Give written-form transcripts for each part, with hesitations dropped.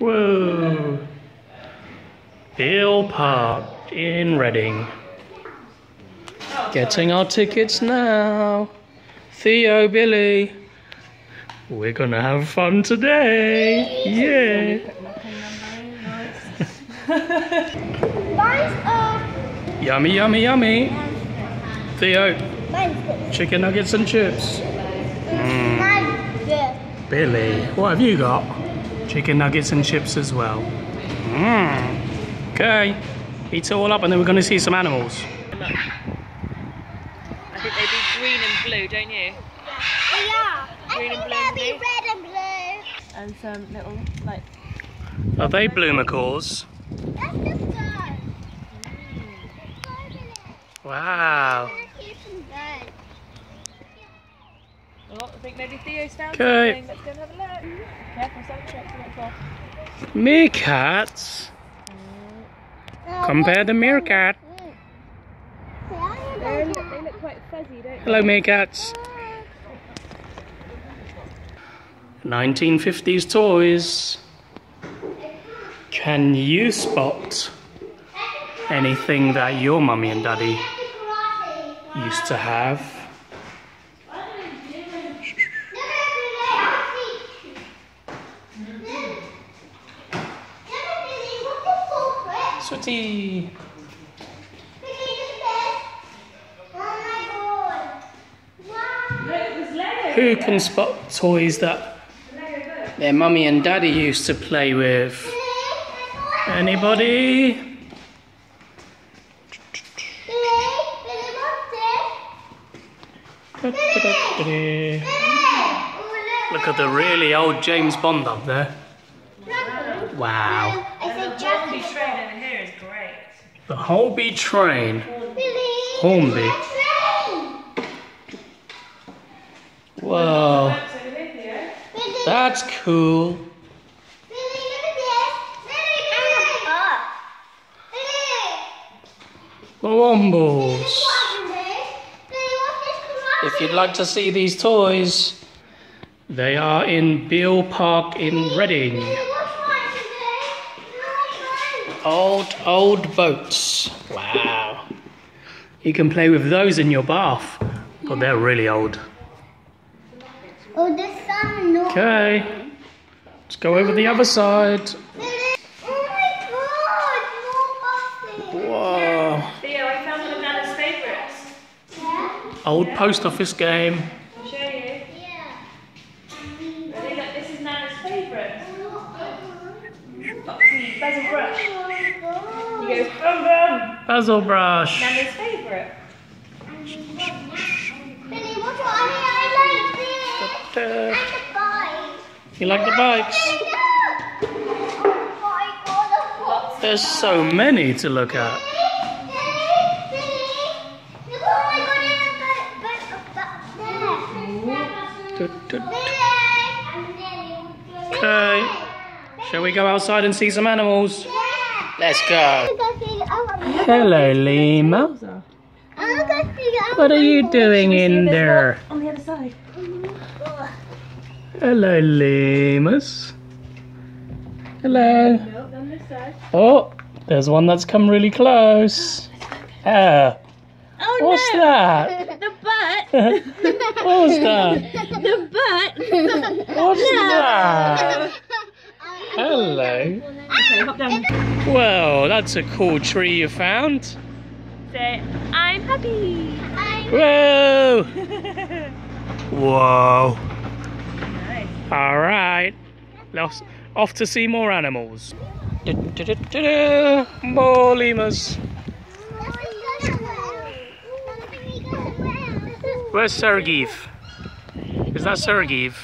Whoa. Beale Park in Reading. Getting our tickets now. Theo, Billie. We're gonna have fun today. Yeah. Yummy, yummy, yummy. Theo, chicken nuggets and chips. Billie, what have you got? Chicken nuggets and chips as well. Okay, eat it all up and then we're going to see some animals. I think they'd be green and blue, don't you? Yeah. Green and blue. They'll be red and blue. And some little, like... Are they blue macaws? Let's just go. Wow. Oh, I think maybe Theo's found Okay. something. Let's go and have a look. Careful, some chips won't fall. Meerkats. Compare the meerkat. They look quite fuzzy, don't they? Hello, meerkats. 1950s toys. Can you spot anything that your mummy and daddy used to have? Sweetie. Who can spot toys that their mummy and daddy used to play with? Anybody? Look at the really old James Bond up there. Wow. The train over here is great. The Holby train. Hornby. Whoa. That's cool. The Wombles. If you'd like to see these toys, they are in Beale Park in Reading. Old boats. Wow. You can play with those in your bath, but they're really old. Oh, there's some no. Okay. Let's go over the other side. Oh my God, more Whoa. Theo, I found one of Nana's favourites. Old post office game. I'll show you. Yeah. Ready? Look, this is Nana's favourite. Basil brush. He goes, bum bum. Puzzle brush. Nana's favourite. Billie, what I like this. And the bike. You like the bikes? Oh my God, There's so many to look at. look what I got in the boat up there. Okay. Shall we go outside and see some animals? Let's go. Hello, Lima. What are you doing in there? On the other side. Hello, Lemurs. Hello. Nope, on this side. Oh, there's one that's come really close. Oh What's no! that? The butt! What was that? The butt! What's that? Hello. Okay, hop down. Well, that's a cool tree you found. Say, I'm happy! Whoa! Whoa. Nice. All right. Off to see more animals. More lemurs. Where's Sergeyev? Is that Sergeyev?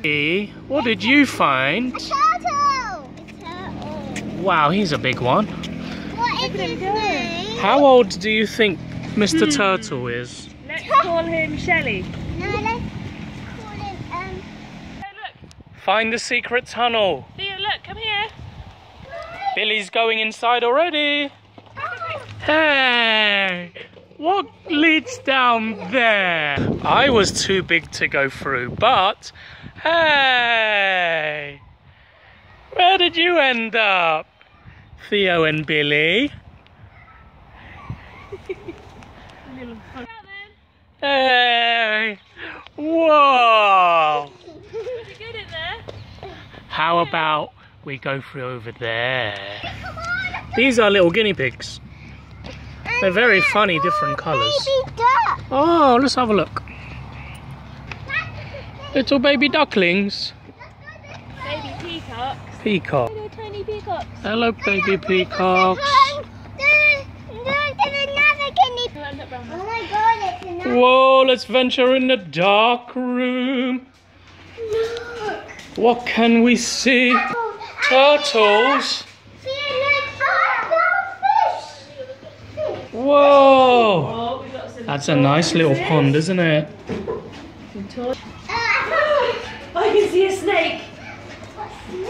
Hey, what did you find? Turtle! It's turtle. Wow, he's a big one. What is his name? How old do you think Mr. Turtle is? Let's call him Shelly. No, let's call him, Hey, look! Find the secret tunnel. Theo, look, come here! Billie's going inside already. Hey! What leads down there? I was too big to go through, but hey! Where did you end up? Theo and Billie. Hey! Whoa! Was it good in there? How about we go through over there? These are little guinea pigs. They're very funny, different colours. Baby duck. Oh, let's have a look. Little baby ducklings. Baby peacocks. Peacock. Little tiny peacocks. Hello, baby peacocks. Oh my god, it's another. Whoa, let's venture in the dark room. Look. What can we see? Turtles. See, look. Fish. Whoa. Oh, we got some. That's a nice little pond, isn't it? I can see a snake.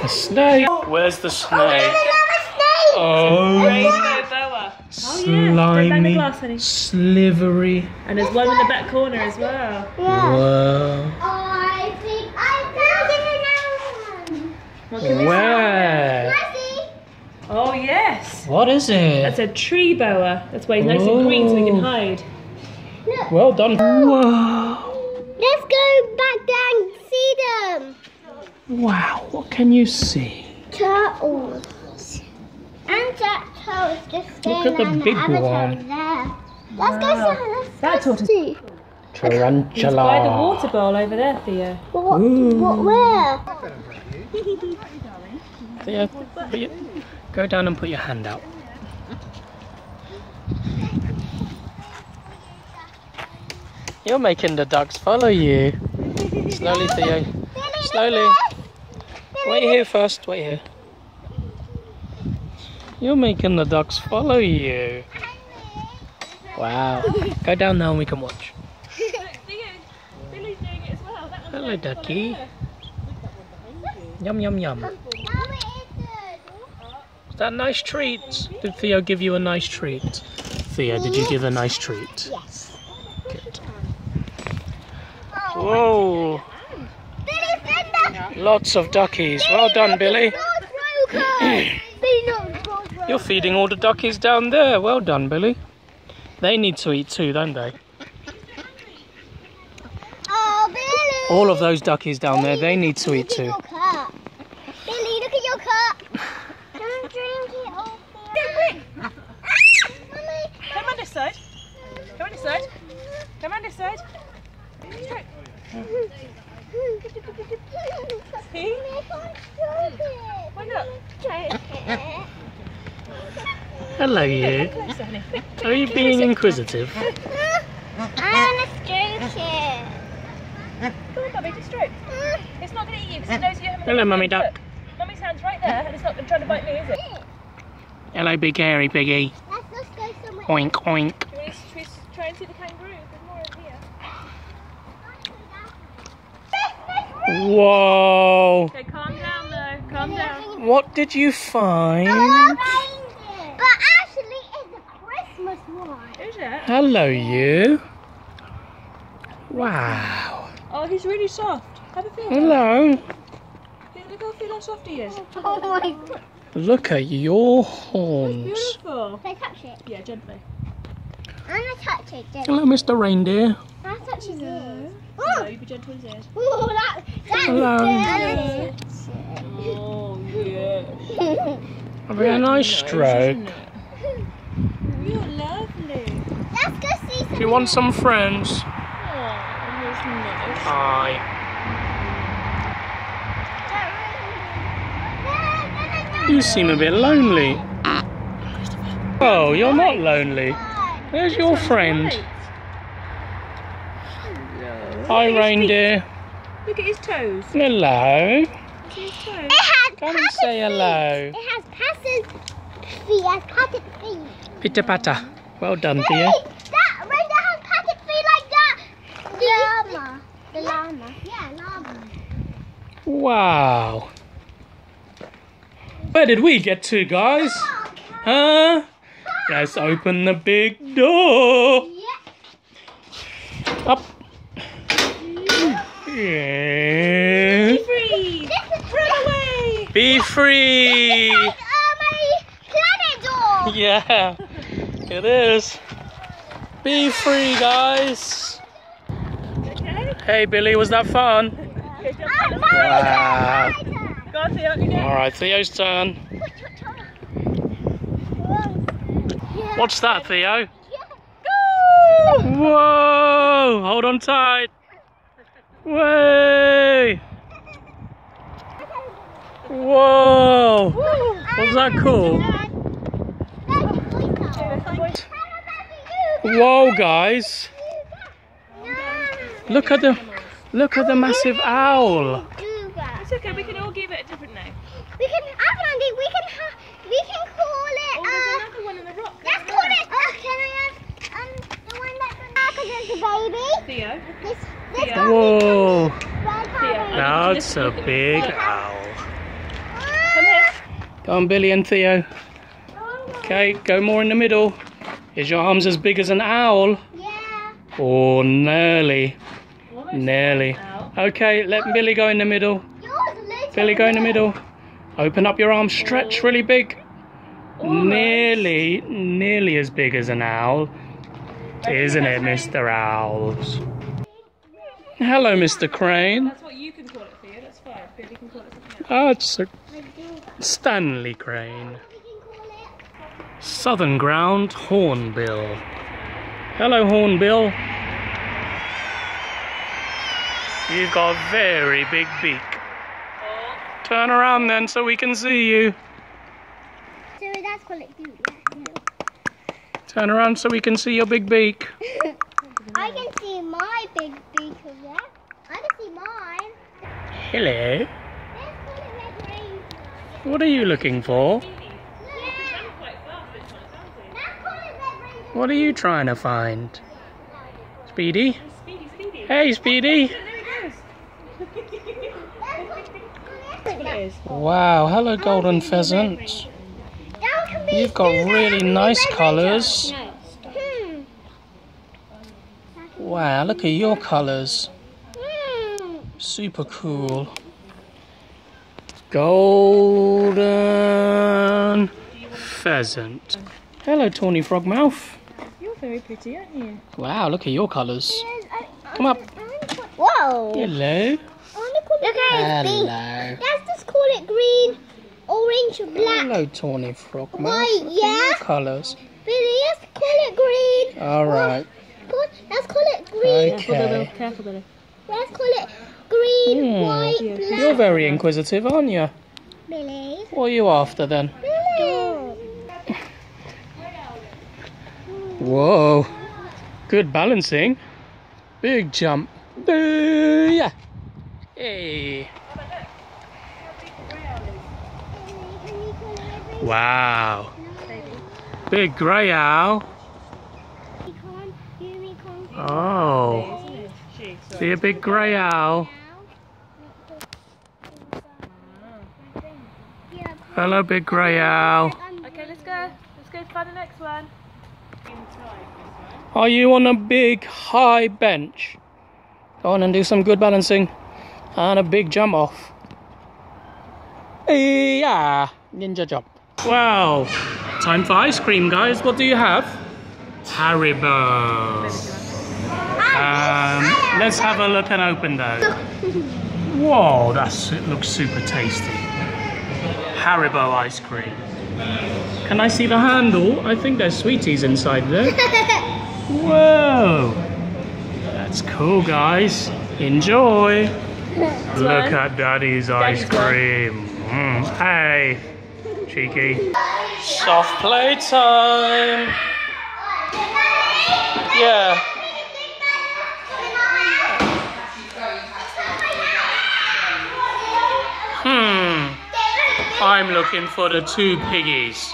A snake. Where's the snake? Oh, Rainbow boa. slimy, glass, honey. slivery. And there's one in the back corner as well. Whoa. I think I found another one. What can we see? Where? Lassie. Oh yes. What is That's it? a tree boa. That's why he's nice and green so we can hide. Look. Well done. Whoa. Let's go back down and see them. Wow, what can you see? Turtles. And that turtle's just Look staring at the and big other one. turtle's there. Let's go Wow. see. That Let's tortoise- go see. He's by the Tarantula. water bowl over there, Theo. What, where? Theo, go down and put your hand out. You're making the ducks follow you. Slowly, Theo. Slowly. Wait here first. Wait here. You're making the ducks follow you. Wow. Go down now and we can watch. Theo, Billie's doing it as well. That one's Hello, there, that one ducky. over there. Yum, yum, yum. Is that a nice treat? Did Theo give you a nice treat? Theo, did you give a nice treat? Yes. Good. Whoa. Lots of duckies. Well done, Billie. You're feeding all the duckies down there. Well done, Billie. They need to eat too, don't they? Oh, Billie. All of those duckies down there, they need to eat too. Your cup. Billie, look at your cup. Don't drink it all. Come on this side. Come on this side. Come on this side. Straight. See? Why not? Hello, you. Closer, honey. Are you being inquisitive? I want to stroke it. Come on, Bobby, just stroke. It's not going to eat you because it knows you haven't. Hello, Mummy Look, duck. Mummy's hand's right there and it's not trying to bite me, is it? Hello, big hairy piggy. Let's just go somewhere. Oink, oink. Should we try and see the kangaroo? There's more in here. Whoa. Okay, calm down though. Calm down. What did you find? But actually, it's a Christmas one. Is it? Hello, you. Wow. Oh, he's really soft. Have a feel. Hello. Look how soft he is. Oh my god. Look at your horns. Beautiful. Can I touch it? Yeah, gently. I'm going to touch it. Hello, Mr. Reindeer. Can I touch his ears? No, you be gentle with his ears. Oh, that's Hello. good. Oh, yeah. Having a nice stroke. You're lovely. Let's go see some. Do you want some friends? Oh, that's nice. Hi. You seem a bit lonely. Oh, you're not lonely. There's your friend. Hi, reindeer. Look at his toes. Hello. Look at his toes. It has Come and say hello. It has passive feet. It has padded feet. Pitter patter. Well done, Hey, dear. that reindeer has padded feet like that. Llama. The llama. Yeah, llama. Wow. Where did we get to, guys? Huh? Let's open the big door. Yeah. free! My planet door! Yeah, it is. Be free, guys. Okay. Hey, Billy, was that fun? Good job. Wow. Go on, Theo. You go. All right, Theo's turn. What's that, Theo? Whoa! Hold on tight. Way! Whoa! Was that cool? Whoa, guys! Look at the massive owl. It's okay. We can all give it a different name. We can call it. Oh, there's another one in the rock. Let's call it. Can I have the one that's because it's a baby? Theo. This Whoa! red That's a big owl. Come here. Go on, Billy and Theo. Okay, go more in the middle. Is your arms as big as an owl? Yeah. Oh, nearly. Almost Nearly. now. Okay, let Billy go in the middle. Yours little. Billy, go in the middle. Open up your arms, stretch really big. Nearly as big as an owl. Isn't it, Mr. Owls? Hello, Mr. Crane. That's what you can call it, Theo. That's fine. Billy can call it something else. Oh, it's a Stanley Crane. Southern Ground Hornbill. Hello, Hornbill. You've got a very big beak. Turn around then so we can see you. So that's called it dude. Turn around so we can see your big beak. I can see my big beak over there. I can see mine. Hello. Let's call it red rain. What are you looking for? Yeah. Quite fast this one, sounds it? Let's call it red rain. What are you trying to find? Speedy? Speedy, Speedy. Hey, Speedy. There he goes. It is. Wow, hello, golden pheasant. You've got really nice colours. Wow, look at your colours. Super cool. Golden pheasant. Hello, tawny frogmouth. You're very pretty, aren't you? Wow, look at your colours. Come up. Whoa. Hello. Look at his beak. Hello. Let's just call it green, orange, black, Hello, tawny frogmouth. white, Look at yeah? your colours. Billy, let's call it green. Alright. Let's call it green. Okay. Careful, Billy. Let's call it green, white, black. You're very inquisitive, aren't you? Billy. What are you after then? Billy. Whoa. Good balancing. Big jump. Booyah. Hey. Wow. Big grey owl. Oh. See a big grey owl. Hello, big grey owl. Okay, let's go. Let's go find the next one. Are you on a big high bench? Go on and do some good balancing. And a big jump off. Yeah, ninja jump. Wow. Time for ice cream, guys. What do you have? Haribo. Let's have a look and open those. Whoa, it looks super tasty. Haribo ice cream. Can I see the handle? I think there's sweeties inside there. Whoa. That's cool, guys. Enjoy. Look at Daddy's ice cream. Hey, cheeky. Soft play time. Yeah. I'm looking for the two piggies.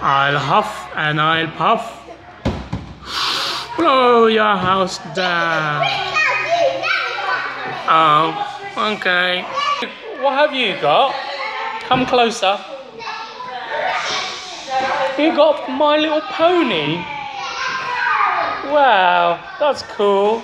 I'll huff and I'll puff. Blow your house down. Oh, okay. What have you got? Come closer. You got My Little Pony? Wow, that's cool.